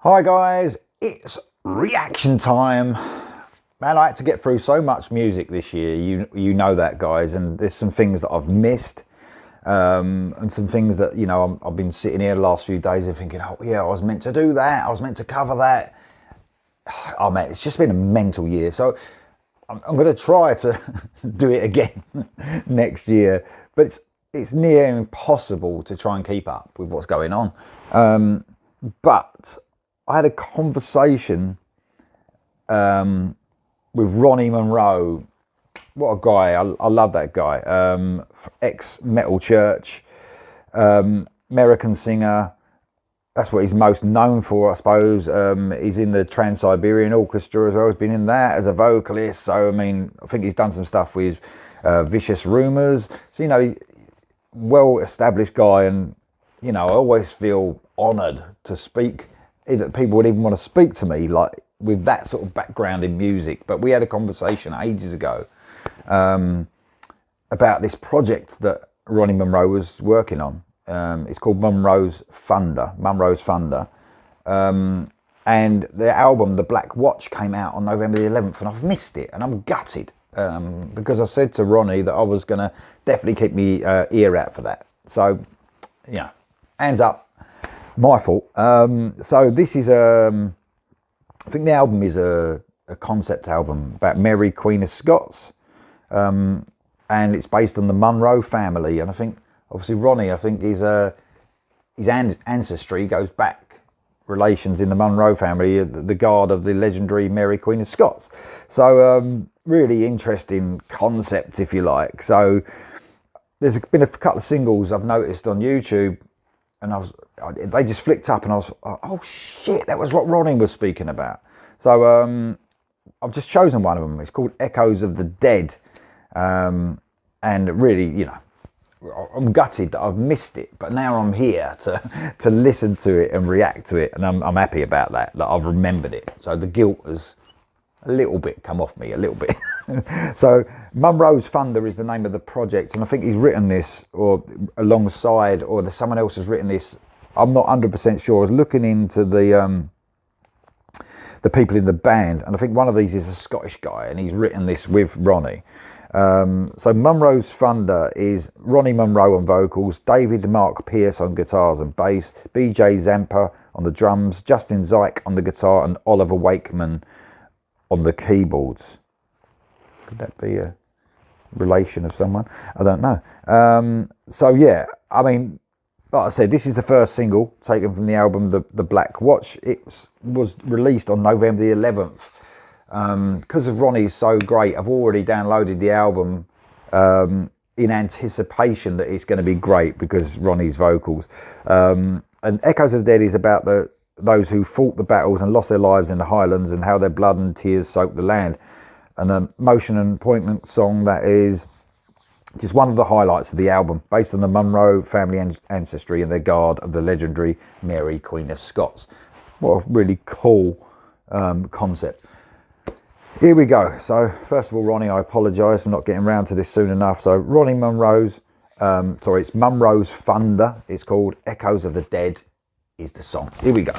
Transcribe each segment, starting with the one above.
Hi guys, it's reaction time. Man, I had to get through so much music this year, you know that guys, and there's some things that I've missed and some things that, you know, I've been sitting here the last few days and thinking, oh yeah, I was meant to do that, I was meant to cover that. Oh man, it's just been a mental year, so I'm going to try to do it again next year, but it's near impossible to try and keep up with what's going on. But I had a conversation with Ronnie Munroe. What a guy. I love that guy. Ex-Metal Church, American singer. That's what he's most known for, I suppose. He's in the Trans-Siberian Orchestra as well. He's been in that as a vocalist. So, I mean, I think he's done some stuff with Vicious Rumours. So, you know, well-established guy. And, you know, I always feel honoured to speak, that people would even want to speak to me, like, with that sort of background in music. But we had a conversation ages ago about this project that Ronnie Munroe was working on. It's called Munroe's Thunder. And the album, The Black Watch, came out on November the 11th, and I've missed it, and I'm gutted because I said to Ronnie that I was going to definitely keep my ear out for that. So, yeah, hands up. My fault. So this is I think the album is a concept album about Mary, Queen of Scots, and it's based on the Munroe family. And I think, obviously, Ronnie, I think his ancestry goes back relations in the Munroe family, the guard of the legendary Mary, Queen of Scots. So really interesting concept, if you like. So there's been a couple of singles I've noticed on YouTube, and they just flicked up, and I was, oh shit, that was what Ronnie was speaking about. So I've just chosen one of them. It's called Echoes of the Dead, and really, you know, I'm gutted that I've missed it, but now I'm here to listen to it and react to it, and I'm happy about that I've remembered it. So the guilt has a little bit come off me, a little bit. So Munroe's Thunder is the name of the project, and I think he's written this, or alongside, or someone else has written this. I'm not 100% sure. I was looking into the people in the band, and I think one of these is a Scottish guy, and he's written this with Ronnie. So Munroe's Thunder is Ronnie Munroe on vocals, David Mark Pierce on guitars and bass, BJ Zampa on the drums, Justin Zyke on the guitar, and Oliver Wakeman on the keyboards. Could that be a relation of someone? I don't know. So yeah, I mean, like I said, this is the first single taken from the album, The Black Watch. It was released on November the 11th. Because of Ronnie's so great, I've already downloaded the album in anticipation that it's going to be great because Ronnie's vocals. And Echoes of the Dead is about those who fought the battles and lost their lives in the Highlands, and how their blood and tears soaked the land. And the motion and poignant song that is just one of the highlights of the album, based on the Munroe family ancestry and their guard of the legendary Mary, Queen of Scots. What a really cool concept. Here we go. So first of all, Ronnie, I apologise for not getting around to this soon enough. So Ronnie Munroe's, it's Munroe's Thunder. It's called Echoes of the Dead is the song. Here we go.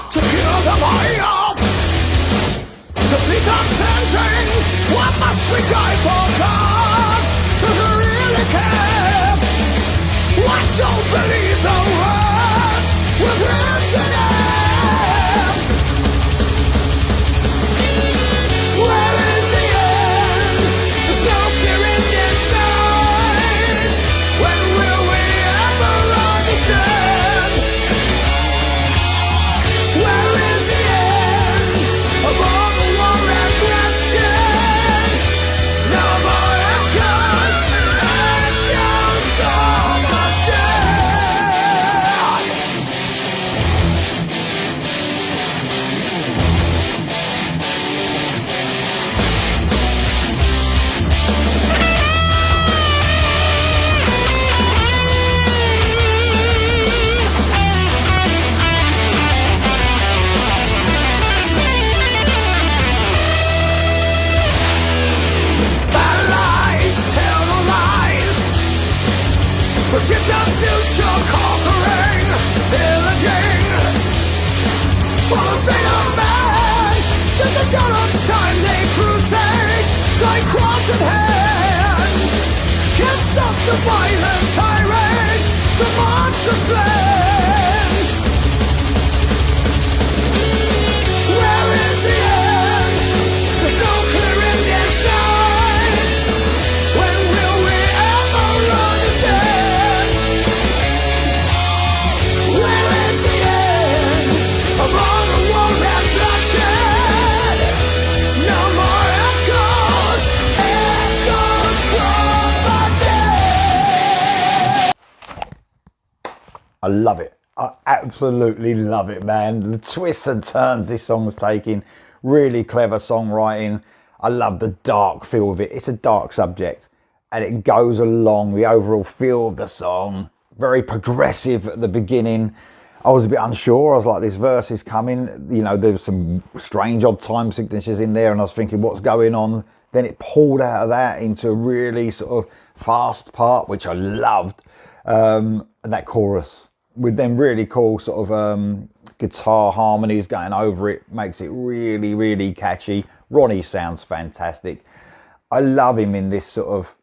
To kill them all. Complete attention. What must we die for? God, does he really care? I don't believe the words within the air. the violent tirade, the monster's flame. Where is the end? There's no clear end in sight. When will we ever understand? Where is the end of all the war and bloodshed? No more echoes, echoes from the dead. I love it. I absolutely love it, man. The twists and turns this song's taking, really clever songwriting. I love the dark feel of it. It's a dark subject and it goes along the overall feel of the song. Very progressive at the beginning. I was a bit unsure. I was like, this verse is coming. You know, there's some strange odd time signatures in there and I was thinking, what's going on? Then it pulled out of that into a really sort of fast part, which I loved. And that chorus with them really cool sort of guitar harmonies going over it makes it really, really catchy. Ronnie sounds fantastic. I love him in this sort of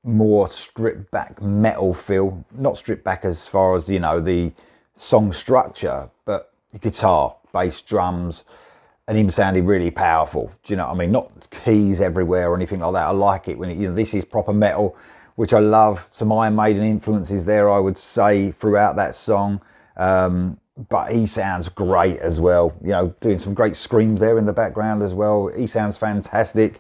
more stripped back metal feel. Not stripped back as far as, you know, the song structure, but guitar, bass, drums, and him sounding really powerful. Do you know what I mean? Not keys everywhere or anything like that. I like it when it, you know, this is proper metal, which I love. Some Iron Maiden influences there, I would say, throughout that song. But he sounds great as well. You know, doing some great screams there in the background as well. He sounds fantastic.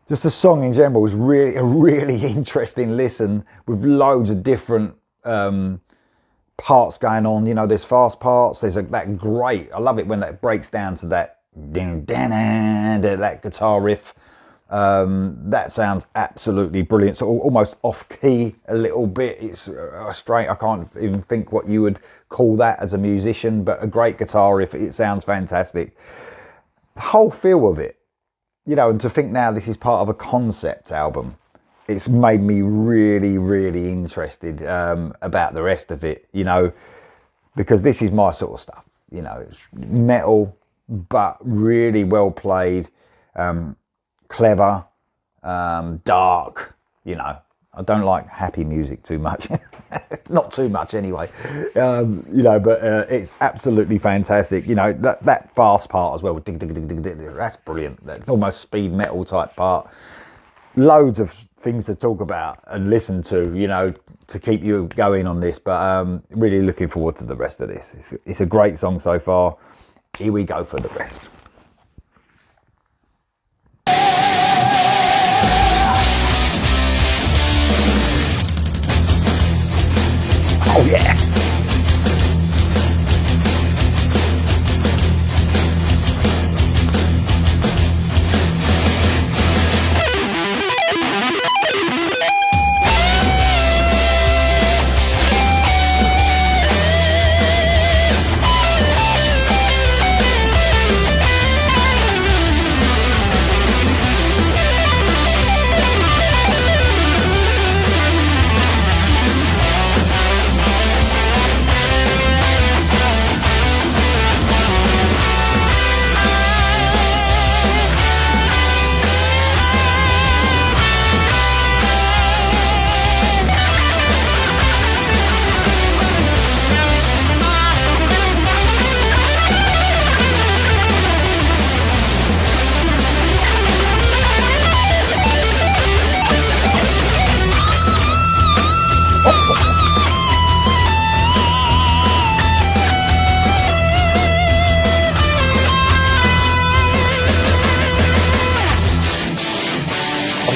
Just the song in general was really a really interesting listen with loads of different parts going on. You know, there's fast parts. There's that great. I love it when that breaks down to that that guitar riff. That sounds absolutely brilliant. So almost off key a little bit. It's straight. I can't even think what you would call that as a musician, but a great guitar riff. It sounds fantastic. The whole feel of it, you know, and to think now this is part of a concept album, it's made me really, really interested about the rest of it, you know, because this is my sort of stuff, you know, it's metal, but really well played. Clever, dark, you know. I don't like happy music too much. Not too much anyway. You know, but it's absolutely fantastic. You know, that fast part as well. That's brilliant. That's almost speed metal type part. Loads of things to talk about and listen to, you know, to keep you going on this. But really looking forward to the rest of this. It's a great song so far. Here we go for the rest. Oh yeah!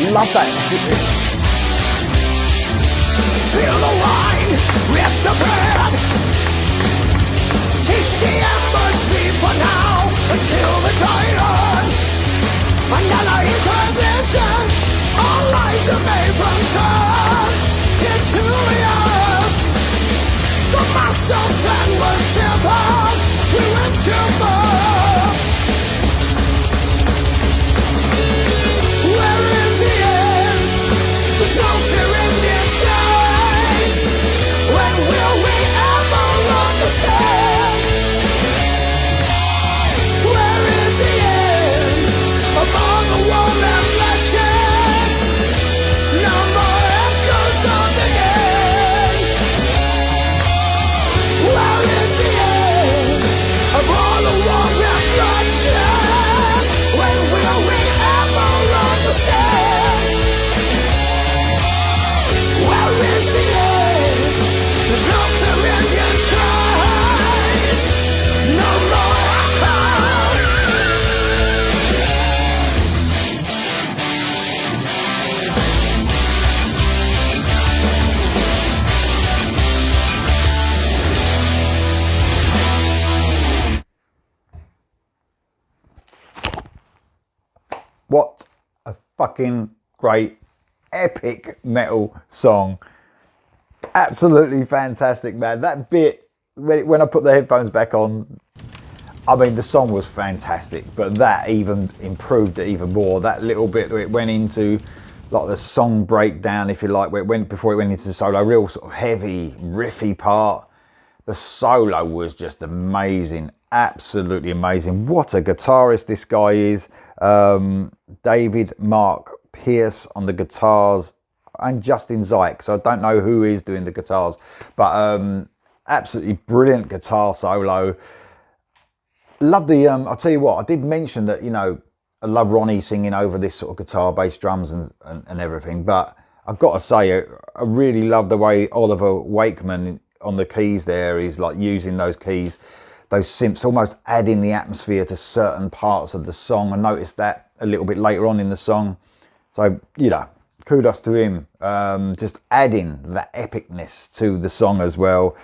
Love that. Seal the wine, rip the bread. Taste the embers, sleep for now until the dawn. Another inquisition. All lies are made from stars. It's who we are. The master plan was simple. We went too far. Where is the end? There's no fear in the sight. When will we What a fucking great, epic metal song. Absolutely fantastic, man. That bit, when I put the headphones back on, I mean, the song was fantastic, but that even improved it even more. That little bit where it went into, like the song breakdown, if you like, where it went before it went into the solo, real sort of heavy, riffy part. The solo was just amazing, absolutely amazing. What a guitarist this guy is. David Mark Pierce on the guitars, and Justin Zyke. So I don't know who is doing the guitars, but absolutely brilliant guitar solo. Love the, I'll tell you what, I did mention that, you know, I love Ronnie singing over this sort of guitar, bass, drums and everything, but I've got to say, I really love the way Oliver Wakeman on the keys there is like using those keys, those synths, almost adding the atmosphere to certain parts of the song. I noticed that a little bit later on in the song. So, you know, kudos to him, just adding that epicness to the song as well.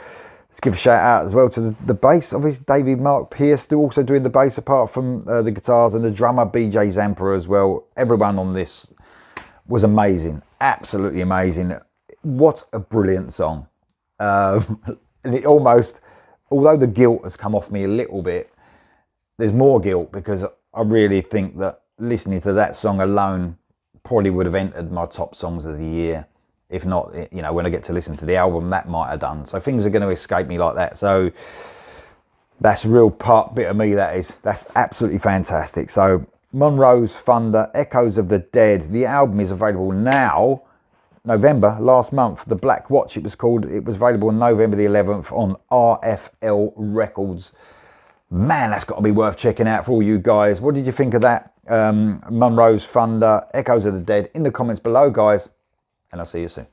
Let's give a shout out as well to the bass, obviously David Mark Pierce also doing the bass apart from the guitars, and the drummer BJ Zampa as well. Everyone on this was amazing, absolutely amazing. What a brilliant song. And it almost, although the guilt has come off me a little bit, there's more guilt because I really think that listening to that song alone probably would have entered my top songs of the year. If not, you know, when I get to listen to the album, that might have done. So things are going to escape me like that. So that's a real bit of me, that is. That's absolutely fantastic. So Munroe's Thunder, Echoes of the Dead. The album is available now, November, last month. The Black Watch, it was called. It was available on November the 11th on RFL Records. Man, that's got to be worth checking out for all you guys. What did you think of that? Munroe's Thunder, Echoes of the Dead, in the comments below, guys. And I'll see you soon.